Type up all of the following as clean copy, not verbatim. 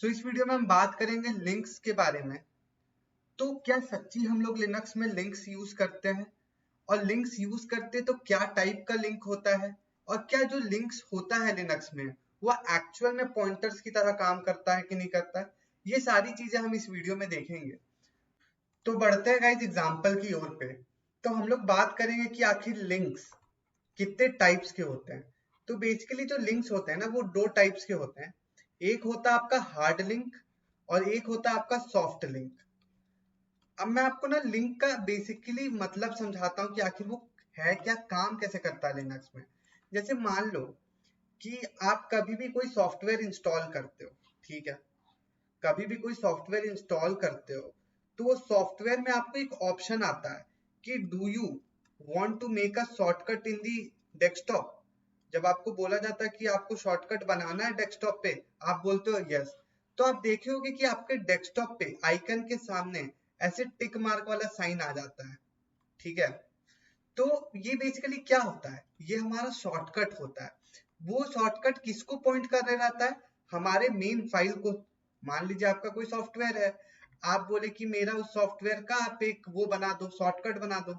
इस वीडियो में हम बात करेंगे लिंक्स के बारे में। तो क्या सच्ची हम लोग लिनक्स में लिंक्स यूज करते हैं, और लिंक्स यूज करते तो क्या टाइप का लिंक होता है, और क्या जो लिंक्स होता है लिनक्स में वो एक्चुअल में पॉइंटर्स की तरह काम करता है कि नहीं करता है। ये सारी चीजें हम इस वीडियो में देखेंगे। तो बढ़ते हैं गाइस एग्जांपल की ओर पे। तो हम लोग बात करेंगे कि आखिर लिंक्स कितने टाइप्स के होते हैं। तो बेसिकली जो लिंक्स होते हैं ना वो दो टाइप्स के होते हैं। एक होता है आपका हार्ड लिंक और एक होता है आपका सॉफ्ट लिंक। अब मैं आपको ना लिंक का बेसिकली मतलब समझाता हूँ कि आखिर वो है क्या, काम कैसे करता है लिनक्स में। जैसे मान लो कि आप कभी भी कोई सॉफ्टवेयर इंस्टॉल करते हो, ठीक है, कभी भी कोई सॉफ्टवेयर इंस्टॉल करते हो तो वो सॉफ्टवेयर में आपको एक ऑप्शन आता है कि do you want to make a shortcut in the desktop. जब आपको बोला जाता है कि आपको शॉर्टकट बनाना है डेस्कटॉप पे, आप बोलते हो यस। तो आप देखे होगे कि आपके डेस्कटॉप पे आइकन के सामने ऐसे टिक मार्क वाला साइन आ जाता है, ठीक है। तो ये बेसिकली क्या होता है, ये हमारा शॉर्टकट होता है। वो शॉर्टकट किसको पॉइंट कर रहा रहता है, हमारे मेन फाइल को। मान लीजिए आपका कोई सॉफ्टवेयर है, आप बोले कि मेरा उस सॉफ्टवेयर का आप एक वो बना दो, शॉर्टकट बना दो।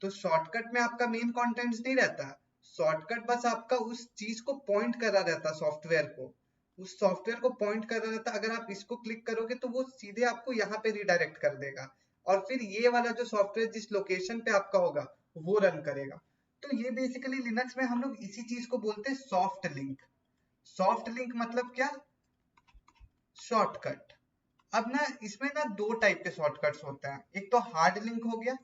तो शॉर्टकट में आपका मेन कंटेंट्स नहीं रहता, शॉर्टकट बस आपका उस चीज को पॉइंट कर रहा रहता, सॉफ्टवेयर को, उस सॉफ्टवेयर को पॉइंट कर रहा रहता। अगर आप इसको क्लिक करोगे तो वो सीधे आपको यहाँ पे रिडायरेक्ट कर देगा, और फिर ये वाला जो सॉफ्टवेयर जिस लोकेशन पे आपका होगा वो रन करेगा। तो ये बेसिकली लिनक्स में हम लोग इसी चीज को बोलते हैं सॉफ्ट लिंक। सॉफ्ट लिंक मतलब क्या, शॉर्टकट। अब ना इसमें ना दो टाइप के शॉर्टकट्स होते हैं, एक तो हार्ड लिंक हो गया,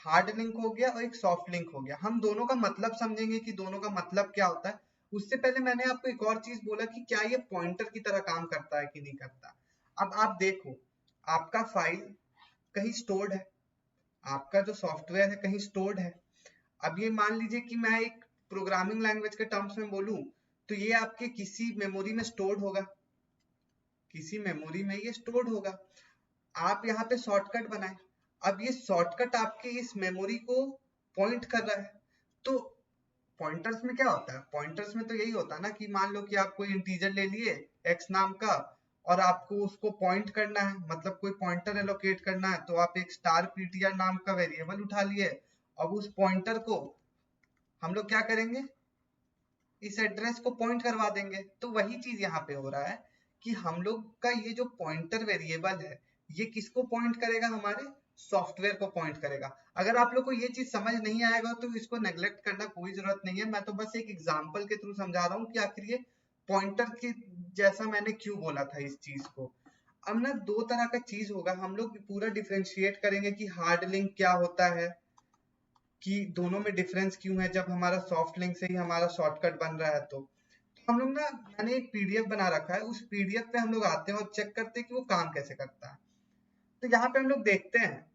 हार्ड लिंक हो गया, और एक सॉफ्ट लिंक हो गया। हम दोनों का मतलब समझेंगे कि दोनों का मतलब क्या होता है। उससे पहले मैंने आपको एक और चीज बोला कि क्या ये पॉइंटर की तरह काम करता है कि नहीं करता। अब आप देखो, आपका फाइल कहीं स्टोर्ड है, आपका जो सॉफ्टवेयर है कहीं स्टोर्ड है। अब ये मान लीजिए कि मैं एक प्रोग्रामिंग लैंग्वेज के टर्म्स में बोलूं तो ये आपके किसी मेमोरी में स्टोर्ड होगा, किसी मेमोरी में ये स्टोर्ड होगा। आप यहाँ पे शॉर्टकट बनाए, अब ये शॉर्टकट आपके इस मेमोरी को पॉइंट कर रहा है। तो पॉइंटर्स में क्या होता है, पॉइंटर्स में तो यही होता है ना कि मान लो कि आप कोई इंटीजर ले लिए एक्स नाम का, और आपको उसको पॉइंट करना है, मतलब कोई पॉइंटर एलोकेट करना है, तो आप एक स्टार पीटीआर नाम का वेरिएबल उठा लिए। अब उस पॉइंटर को हम लोग क्या करेंगे, इस एड्रेस को पॉइंट करवा देंगे। तो वही चीज यहाँ पे हो रहा है कि हम लोग का ये जो पॉइंटर वेरिएबल है ये किसको पॉइंट करेगा, हमारे सॉफ्टवेयर को पॉइंट करेगा। अगर आप लोग को ये चीज समझ नहीं आएगा तो इसको नेग्लेक्ट करना कोई जरूरत नहीं है, मैं तो बस एक एग्जांपल के थ्रू समझा रहा हूँ कि आखिर ये पॉइंटर के जैसा मैंने क्यों बोला था इस चीज को। अब ना दो तरह का चीज होगा, हम लोग पूरा डिफ्रेंशिएट करेंगे कि हार्ड लिंक क्या होता है, कि दोनों में डिफरेंस क्यों है, जब हमारा सॉफ्ट लिंक से ही हमारा शॉर्टकट बन रहा है। तो हम लोग ना, मैंने एक पीडीएफ बना रखा है, उस पीडीएफ पे हम लोग आते हैं और चेक करते हैं कि वो काम कैसे करता है। तो यहाँ पे हम लोग देखते हैं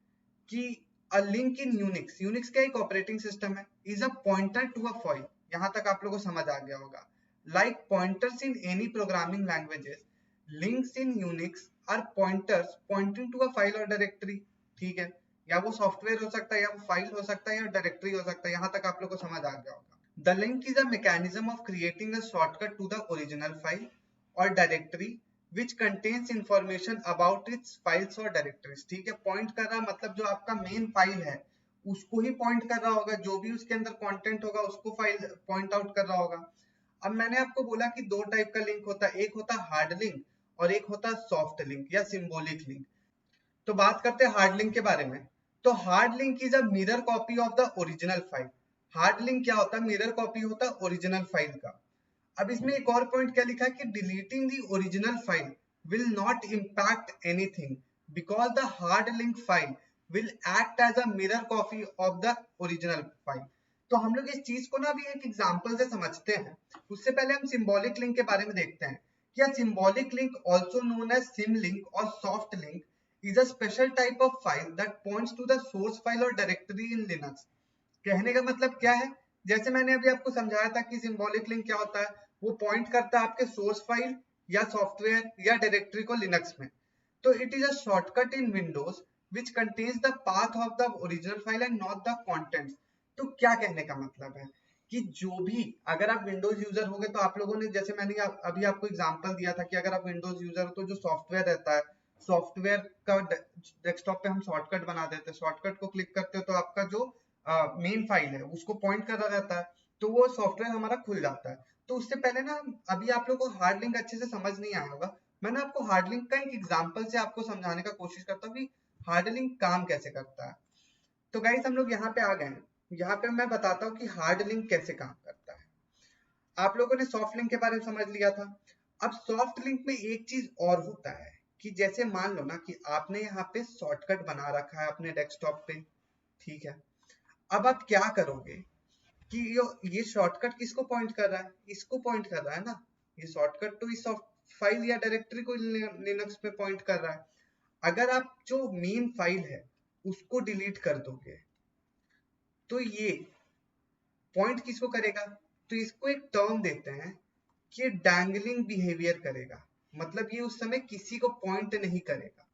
कि a link in Unix, Unix का एक ऑपरेटिंग सिस्टम है, is a pointer to a file. यहाँ तक आप लोगों को समझ आ गया होगा। Like pointers in any programming languages, links in Unix are pointers pointing to a file और डायरेक्टरी। ठीक है, या वो सॉफ्टवेयर हो सकता है, या वो फाइल हो सकता है, या डायरेक्टरी हो सकता है। यहाँ तक आप लोग को समझ आ गया होगा। The link is a mechanism of creating a shortcut to the original file or directory which contains information about its files or directories। ठीक है, पॉइंट कर रहा मतलब जो आपका मेन फाइल है उसको ही पॉइंट कर रहा होगा, जो भी उसके अंदर कंटेंट होगा उसको फाइल पॉइंट आउट कर रहा होगा। अब मैंने आपको बोला कि दो टाइप का लिंक होता है, एक होता है हार्ड लिंक और एक होता है सॉफ्ट लिंक या सिंबॉलिक लिंक। तो बात करते हैं हार्ड लिंक के बारे में। तो hard link is a mirror copy of the original file. Hard link क्या होता है, मिरर कॉपी होता है ओरिजिनल फाइल का। अब इसमें एक और पॉइंट क्या लिखा है कि deleting the original file will not impact anything because the hard link file will act as a mirror copy of the original file. तो हम लोग इस चीज को ना अभी एक एग्जांपल से समझते हैं। उससे पहले हम सिंबॉलिक लिंक के बारे में देखते हैं। क्या symbolic link also known as sym link और soft link is a special type of file that points to the source file or directory in Linux। कहने का मतलब क्या है, जैसे मैंने अभी आपको समझाया था कि सिंबॉलिक लिंक क्या होता है, वो पॉइंट करता है आपके सोर्स फाइल या सॉफ्टवेयर या डायरेक्टरी को लिनक्स में। तो it is a shortcut in Windows which contains the path of the original file and not the contents. तो क्या कहने का मतलब है कि जो भी, अगर आप विंडोज यूजर होगे तो आप लोगों ने, जैसे मैंने अभी आपको एग्जांपल दिया था कि अगर आप विंडोज यूजर हो तो जो सॉफ्टवेयर रहता है, सॉफ्टवेयर का डेस्कटॉप पे हम शॉर्टकट बना देते हैं, शॉर्टकट को क्लिक करते हो तो आपका जो मेन फाइल है उसको पॉइंट कर रहा रहता है, तो वो सॉफ्टवेयर हमारा खुल जाता है। तो उससे पहले ना, अभी आप लोगों को हार्ड लिंक अच्छे से समझ नहीं आया होगा, मैंने आपको हार्ड लिंक का एक एग्जांपल से आपको समझाने का कोशिश करता हूँ कि हार्ड लिंक काम कैसे करता है। तो गाइस हम लोग यहाँ पे आ गए हैं, यहाँ पे मैं बताता हूँ कि हार्ड लिंक कैसे काम करता है। आप लोगों ने सॉफ्ट लिंक के बारे में समझ लिया था। अब सॉफ्ट लिंक में एक चीज और होता है कि जैसे मान लो ना कि आपने यहाँ पे शॉर्टकट बना रखा है अपने डेस्कटॉप पे, ठीक है। अब आप क्या करोगे कि ये शॉर्टकट किसको पॉइंट कर रहा है, इसको पॉइंट कर रहा है ना, ये शॉर्टकट तो इस फाइल या डायरेक्टरी को लिनक्स पे पॉइंट कर रहा है। अगर आप जो मेन फाइल है उसको डिलीट कर दोगे तो ये पॉइंट किसको करेगा, तो इसको एक टर्म देते हैं कि डैंगलिंग बिहेवियर करेगा, मतलब ये उस समय किसी को पॉइंट नहीं करेगा।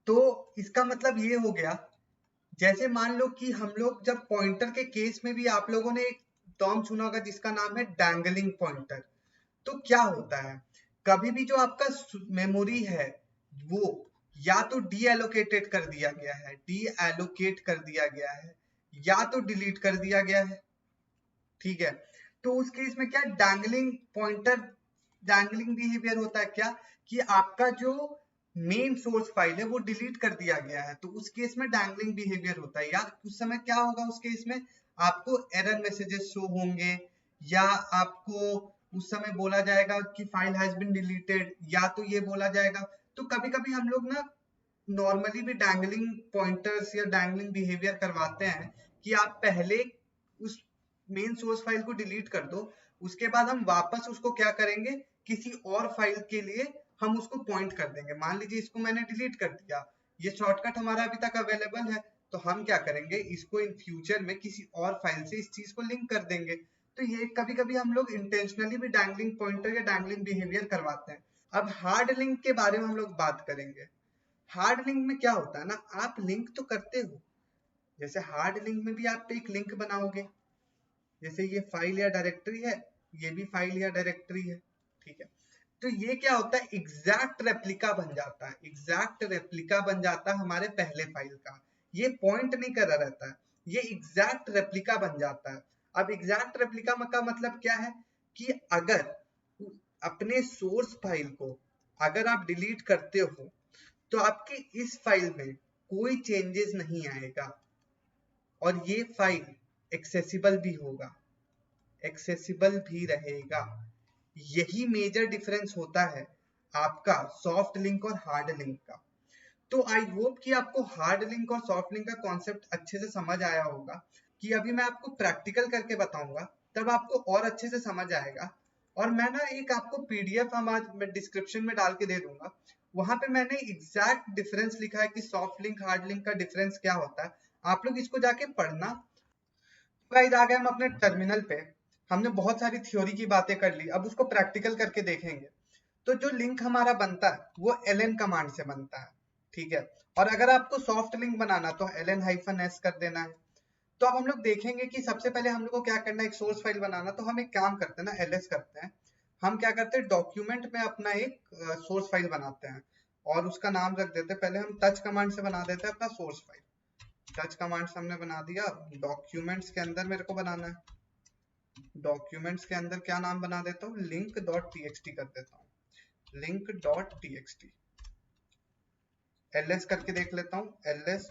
तो इसका मतलब ये हो गया, जैसे मान लो कि हम लोग जब पॉइंटर के केस में भी आप लोगों ने एक टर्म सुना होगा जिसका नाम है डैंगलिंग पॉइंटर। तो क्या होता है, कभी भी जो आपका मेमोरी है वो या तो डी एलोकेटेड कर दिया गया है, डी एलोकेट कर दिया गया है, या तो डिलीट कर दिया गया है, ठीक है। तो उस केस में क्या डैंगलिंग पॉइंटर, डैंगलिंग बिहेवियर होता है क्या, कि आपका जो मेन सोर्स फाइल है वो डिलीट कर दिया गया है, तो उस केस में डैंगलिंग बिहेवियर होता है। या उस समय क्या होगा, उस केस में आपको एरर मैसेजेस शो होंगे, या आपको उस समय बोला जाएगा कि फाइल हैज बीन डिलीटेड, या तो ये बोला जाएगा। तो कभी कभी हम लोग ना नॉर्मली भी डैंगलिंग पॉइंटर्स या डैंगलिंग बिहेवियर करवाते हैं कि आप पहले उस मेन सोर्स फाइल को डिलीट कर दो, उसके बाद हम वापस उसको क्या करेंगे, किसी और फाइल के लिए हम उसको पॉइंट कर देंगे। मान लीजिए इसको मैंने डिलीट कर दिया, ये शॉर्टकट हमारा अभी तक अवेलेबल है, तो हम क्या करेंगे, इसको इन फ्यूचर में किसी और फाइल से इस चीज को लिंक कर देंगे। तो ये कभी कभी हम लोग इंटेंशनली भी डैंगलिंग पॉइंटर या डैंगलिंग बिहेवियर करवाते हैं। अब हार्ड लिंक के बारे में हम लोग बात करेंगे। हार्ड लिंक में क्या होता है ना, आप लिंक तो करते हो, जैसे हार्ड लिंक में भी आप एक लिंक बनाओगे, जैसे ये फाइल या डायरेक्टरी है, ये भी फाइल या डायरेक्टरी है, ठीक है। तो ये क्या होता है, एग्जैक्ट रेप्लिका बन जाता है, एग्जैक्ट रेप्लिका बन जाता है हमारे पहले फाइल का। ये पॉइंट नहीं कर रहा रहता है, ये एग्जैक्ट रेप्लिका बन जाता है। अब एग्जैक्ट रेप्लिका का मतलब क्या है, कि अगर अपने सोर्स फाइल को अगर आप डिलीट करते हो तो आपके इस फाइल में कोई चेंजेस नहीं आएगा, और ये फाइल एक्सेसिबल भी होगा, एक्सेसिबल भी रहेगा। यही मेजर डिफरेंस होता है आपका सॉफ्ट लिंक और हार्ड लिंक का। तो आई होप कि आपको हार्ड लिंक और सॉफ्ट लिंक का कॉन्सेप्ट अच्छे से समझ आया होगा, कि अभी मैं आपको प्रैक्टिकल करके बताऊंगा तब आपको और अच्छे से समझ आएगा। और मैं ना एक आपको पीडीएफ हम आज डिस्क्रिप्शन में डाल के दे दूंगा, वहां पे मैंने एग्जैक्ट डिफरेंस लिखा है कि सॉफ्ट लिंक हार्ड लिंक का डिफरेंस क्या होता है, आप लोग इसको जाके पढ़ना। गाइस आ गए हम अपने टर्मिनल पे, हमने बहुत सारी थ्योरी की बातें कर ली, अब उसको प्रैक्टिकल करके देखेंगे। तो जो लिंक हमारा बनता है वो ln कमांड से बनता है, ठीक है। और अगर आपको सॉफ्ट लिंक बनाना तो ln-s कर देना है। तो अब हम लोग देखेंगे कि सबसे पहले हम लोग को क्या करना है, एक सोर्स फाइल बनाना। तो हम एक काम करते हैं ना, ls करते हैं, हम क्या करते हैं डॉक्यूमेंट में अपना एक सोर्स फाइल बनाते हैं, और उसका नाम रख देते हैं, पहले हम टच कमांड से बना देते हैं अपना सोर्स फाइल। टच कमांड से हमने बना दिया, डॉक्यूमेंट्स के अंदर मेरे को बनाना है, डॉक्यूमेंट्स के अंदर क्या नाम बना देता हूँ, link.txt कर देता हूँ, link.txt। ls करके देख लेता हूँ, ls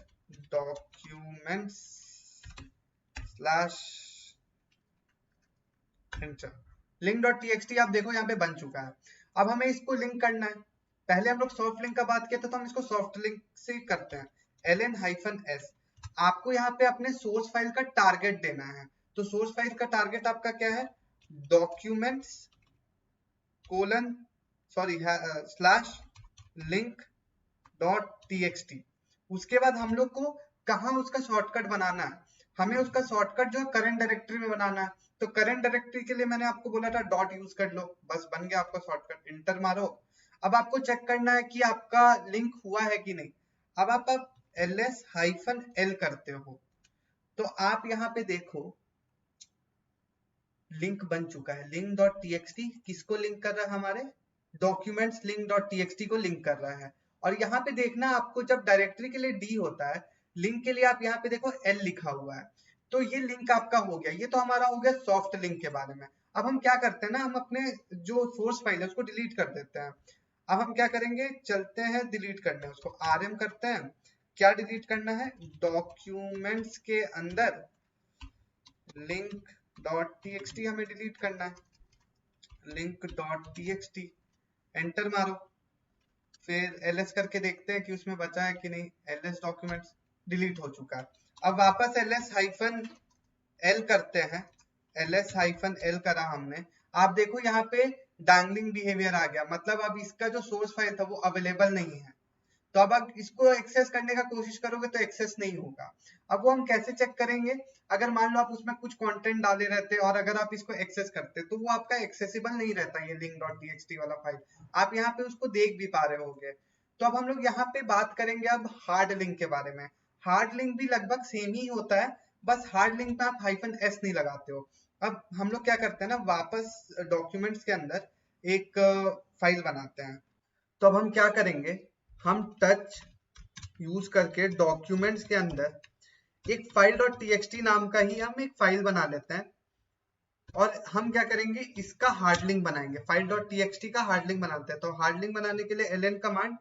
documents /enter, link.txt आप देखो यहाँ पे बन चुका है। अब हमें इसको लिंक करना है, पहले हम लोग सॉफ्ट लिंक का बात किया था, तो हम इसको सॉफ्ट लिंक से करते हैं, ln-s। आपको यहाँ पे अपने सोर्स फाइल का टारगेट देना है, तो सोर्स फाइल का टारगेट आपका क्या है, डॉक्यूमेंट्स /link.txt। उसके बाद हम लोग को कहाँ उसका शॉर्टकट बनाना है, हमें उसका शॉर्टकट जो करंट डायरेक्टरी में बनाना है। तो करंट डायरेक्टरी के लिए मैंने आपको बोला था डॉट यूज कर लो, बस बन गया आपका शॉर्टकट, इंटर मारो। अब आपको चेक करना है कि आपका लिंक हुआ है कि नहीं। अब आप ls-l करते हो, तो आप यहाँ पे देखो लिंक बन चुका है। लिंक डॉट टीएक्सटी किसको लिंक कर रहा है, हमारे डॉक्यूमेंट्स लिंक डॉट टीएक्सटी को लिंक कर रहा है। और यहाँ पे देखना आपको, जब डायरेक्टरी के लिए डी होता है, लिंक के लिए आप यहाँ पे देखो एल लिखा हुआ है, तो ये लिंक आपका हो गया। ये तो हमारा हो गया सॉफ्ट लिंक के बारे में। अब हम क्या करते हैं ना, हम अपने जो सोर्स फाइल है उसको डिलीट कर देते हैं। अब हम क्या करेंगे, चलते हैं डिलीट करने, उसको आरएम करते हैं। क्या डिलीट करना है, डॉक्यूमेंट्स के अंदर लिंक डॉट टीएक्सटी हमें डिलीट करना है। लिंक डॉट टीएक्सटी एंटर मारो, फिर ls करके देखते हैं कि उसमें बचा है कि नहीं। ls डॉक्यूमेंट्स डिलीट हो चुका है। अब वापस ls-l करते हैं। ls-l करा हमने, आप देखो यहाँ पे डैंगलिंग बिहेवियर आ गया, मतलब अब इसका जो सोर्स फाइल था वो अवेलेबल नहीं है। तो अब इसको एक्सेस करने का कोशिश करोगे तो एक्सेस नहीं होगा। अब वो हम कैसे चेक करेंगे, अगर मान लो आप उसमें कुछ कंटेंट डाले रहते और अगर आप इसको एक्सेस करते तो वो आपका एक्सेसिबल नहीं रहता, ये लिंक डॉट टीएक्सटी वाला फाइल। आप यहाँ पे उसको देख भी पा रहे होगे। तो अब हम लोग यहाँ पे बात करेंगे अब हार्ड लिंक के बारे में। हार्ड लिंक भी लगभग सेम ही होता है, बस हार्ड लिंक में आप -s नहीं लगाते हो। अब हम लोग क्या करते हैं ना, वापस डॉक्यूमेंट्स के अंदर एक फाइल बनाते हैं। तो अब हम क्या करेंगे, हम टच यूज करके डॉक्यूमेंट्स के अंदर एक फाइल डॉट टीएक्सटी नाम का ही हम एक फाइल बना लेते हैं। और हम क्या करेंगे, इसका हार्ड लिंक बनाएंगे, फाइल डॉट टीएक्सटी का हार्ड लिंक बनाते हैं। तो हार्ड लिंक बनाने के लिए ln कमांड,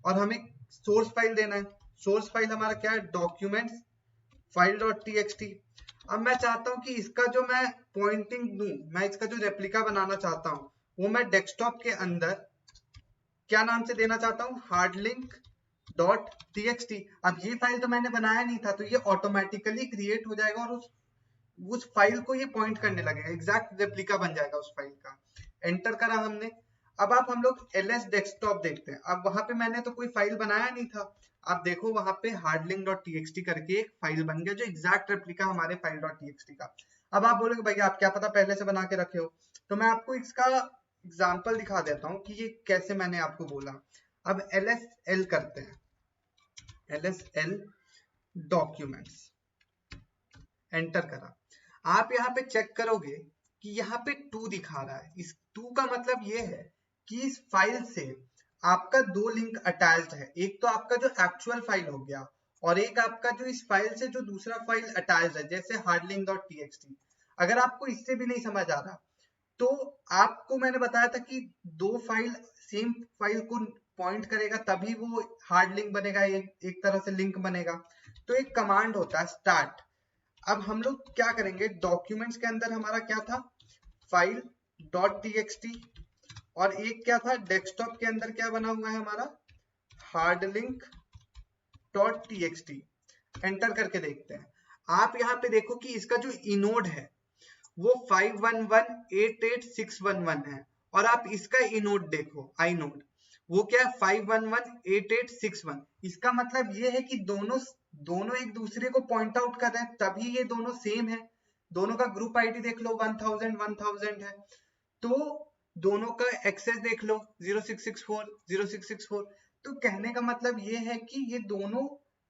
और हमें सोर्स फाइल देना है। सोर्स फाइल हमारा क्या है, डॉक्यूमेंट्स फाइल डॉट टीएक्सटी। अब मैं चाहता हूं कि इसका जो मैं पॉइंटिंग दूं, मैं इसका जो रेप्लिका बनाना चाहता हूं वो मैं डेस्कटॉप के अंदर क्या नाम से देना चाहता हूँ, हार्ड लिंक डॉट टीएक्सटी। अब ये फाइल तो मैंने बनाया नहीं था, तो ये ऑटोमेटिकली क्रिएट हो जाएगा और उस फाइल को ये पॉइंट करने लगेगा, एग्जैक्ट रेप्लिका बन जाएगा उस फाइल का। एंटर करा हमने। अब आप हम लोग ls डेस्कटॉप देखते हैं। अब वहां पे मैंने तो कोई फाइल बनाया नहीं था, आप देखो वहां पे हार्डलिंक डॉट टीएक्सटी करके एक फाइल बन गया जो एग्जैक्ट रेप्लिका हमारे फाइल डॉट टीएक्सटी का। अब आप बोलोगे भैया आप क्या पता पहले से बना के रखे हो, तो मैं आपको इसका एग्जाम्पल दिखा देता हूँ कि ये कैसे मैंने आपको बोला। अब ls-l करते हैं, ls-l डॉक्यूमेंट्स एंटर करा। आप यहाँ पे चेक करोगे कि यहाँ पे 2 दिखा रहा है। इस 2 का मतलब ये है कि इस फाइल से आपका 2 लिंक अटैच्ड है। एक तो आपका जो एक्चुअल फाइल हो गया, और एक आपका जो इस फाइल से जो दूसरा फाइल अटैच्ड है, जैसे हार्डलिंक डॉट टीएक्सटी। अगर आपको इससे भी नहीं समझ आ रहा, तो आपको मैंने बताया था कि 2 फाइल सेम फाइल को पॉइंट करेगा तभी वो हार्ड लिंक बनेगा, एक तरह से लिंक बनेगा। तो एक कमांड होता है स्टार्ट। अब हम लोग क्या करेंगे, डॉक्यूमेंट्स के अंदर हमारा क्या था, फाइल डॉट टीएक्सटी, और एक क्या था डेस्कटॉप के अंदर क्या बना हुआ है हमारा, hard link dot TXT. Enter करके देखते हैं। आप यहाँ पे देखो कि इसका जो इनोड है वो 5118861 है, और आप इसका इनोड देखो, आई नोड, वो क्या है 5118861। इसका मतलब ये है कि दोनों एक दूसरे को पॉइंट आउट कर रहे हैं, तभी ये दोनों सेम है। दोनों का ग्रुप आईडी देख लो 1000 है, तो दोनों का एक्सेस देख लो 0664। तो कहने का मतलब ये है कि ये दोनों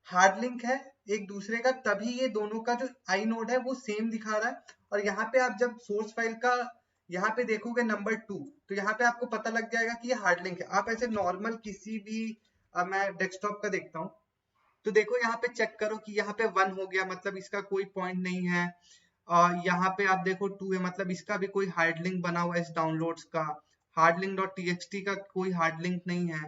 हार्ड लिंक है एक दूसरे का, तभी ये दोनों का जो आई नोड है वो सेम दिखा रहा है। और यहाँ पे आप जब सोर्स फाइल का यहाँ पे देखोगे नंबर 2, तो यहाँ पे आपको पता लग जाएगा कि ये हार्ड लिंक है। आप ऐसे नॉर्मल किसी भी मैं डेस्कटॉप का देखता हूँ, तो देखो यहाँ पे चेक करो कि यहाँ पे 1 हो गया, मतलब इसका कोई पॉइंट नहीं है। यहाँ पे आप देखो 2 है, मतलब इसका भी कोई हार्ड लिंक बना हुआ है इस डाउनलोड्स का। हार्ड लिंक डॉट टीएक्सटी का कोई हार्ड लिंक नहीं है,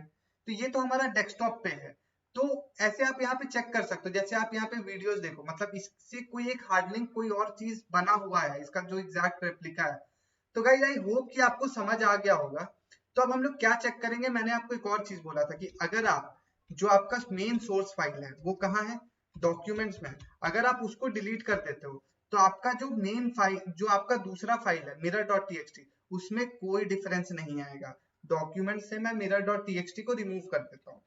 तो ये तो हमारा डेस्कटॉप पे है। तो ऐसे आप यहाँ पे चेक कर सकते हो, जैसे आप यहाँ पे वीडियोस देखो, मतलब इससे कोई एक हार्ड लिंक कोई और चीज बना हुआ है, इसका जो एग्जैक्ट रेप्लिका है। तो गाइस आई होप कि आपको समझ आ गया होगा। तो अब हम लोग क्या चेक करेंगे, मैंने आपको एक और चीज बोला था कि अगर आप जो आपका मेन सोर्स फाइल है वो कहाँ है, डॉक्यूमेंट्स में, अगर आप उसको डिलीट कर देते हो तो आपका जो मेन फाइल, जो आपका दूसरा फाइल है मिरर डॉट टीएक्सटी, उसमें कोई डिफरेंस नहीं आएगा। डॉक्यूमेंट से मैं मिरर डॉट टीएक्सटी को रिमूव कर देता हूँ,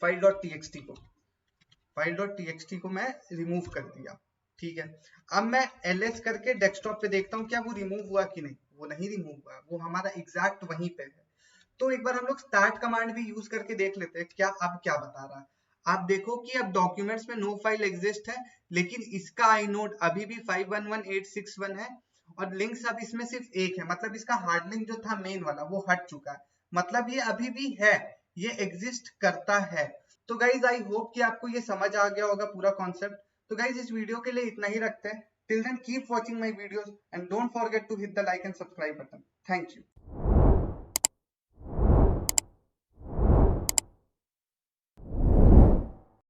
फाइल डॉट टीएक्सटी को मैं रिमूव कर दिया, ठीक है। अब मैं ls करके डेस्कटॉप पे देखता हूँ क्या वो रिमूव हुआ कि नहीं। वो नहीं रिमूव हुआ, वो हमारा एग्जैक्ट वहीं पे है। तो एक बार हम लोग स्टार्ट कमांड भी यूज करके देख लेते हैं क्या अब क्या बता रहा है। आप देखो कि अब डॉक्यूमेंट्स में नो फाइल एग्जिस्ट है, लेकिन इसका आई नोड अभी भी 511861 है, और लिंक्स अब इसमें सिर्फ एक है, मतलब इसका हार्ड लिंक जो था मेन वाला वो हट चुका है, मतलब ये अभी भी है, ये एग्जिस्ट करता है। तो गाइज आई होप कि आपको ये समझ आ गया होगा पूरा कॉन्सेप्ट। तो गाइज इस वीडियो के लिए इतना ही रखते हैं। Till then keep watching my videos and don't forget to hit the like and subscribe button. Thank you.